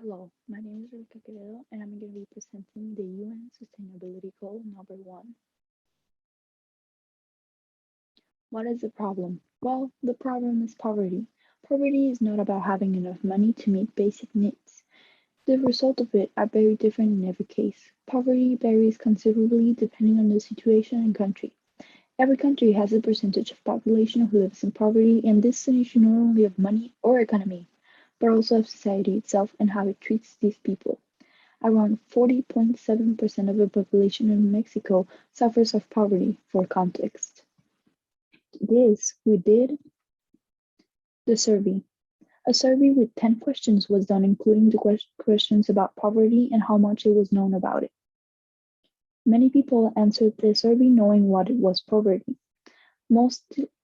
Hello, my name is Rebecca Quevedo, and I'm going to be presenting the UN Sustainability Goal number 1. What is the problem? Well, the problem is poverty. Poverty is not about having enough money to meet basic needs. The result of it are very different in every case. Poverty varies considerably depending on the situation and country. Every country has a percentage of population who lives in poverty, and this is an issue not only of money or economy, but also of society itself and how it treats these people. Around 40.7% of the population in Mexico suffers of poverty, for context. This, we did the survey. A survey with 10 questions was done, including the questions about poverty and how much it was known about it. Many people answered the survey knowing what it was poverty.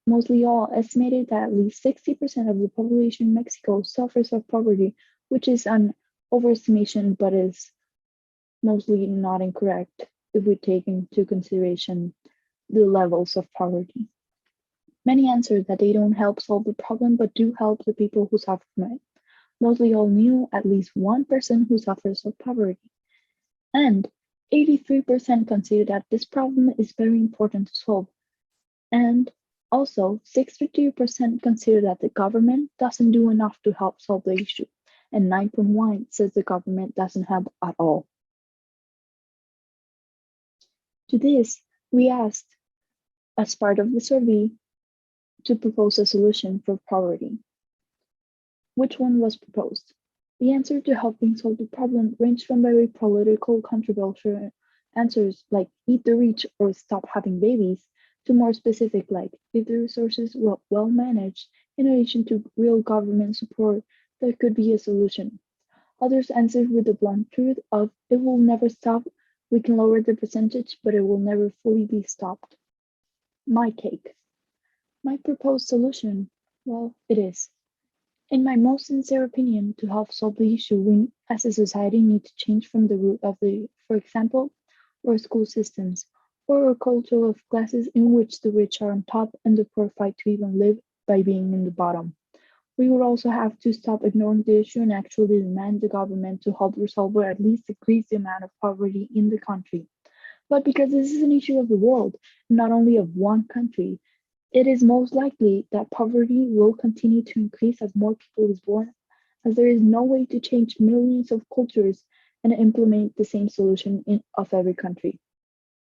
Mostly all estimated that at least 60% of the population in Mexico suffers of poverty, which is an overestimation but is mostly not incorrect if we take into consideration the levels of poverty. Many answered that they don't help solve the problem but do help the people who suffer from it. Mostly all knew at least one person who suffers of poverty. And 83% consider that this problem is very important to solve. And also 62% consider that the government doesn't do enough to help solve the issue. And 9.1 says the government doesn't help at all. To this, we asked, as part of the survey, to propose a solution for poverty. Which one was proposed? The answer to helping solve the problem ranged from very political, controversial answers like eat the rich or stop having babies, to more specific like if the resources were well managed, in addition to real government support, there could be a solution. Others answered with the blunt truth of it will never stop, we can lower the percentage, but it will never fully be stopped. My take. My proposed solution, well, it is. In my most sincere opinion, to help solve the issue, we as a society need to change from the root of for example, our school systems, or a culture of classes in which the rich are on top and the poor fight to even live by being in the bottom. We would also have to stop ignoring the issue and actually demand the government to help resolve or at least decrease the amount of poverty in the country. But because this is an issue of the world, not only of one country, it is most likely that poverty will continue to increase as more people is born, as there is no way to change millions of cultures and implement the same solution of every country.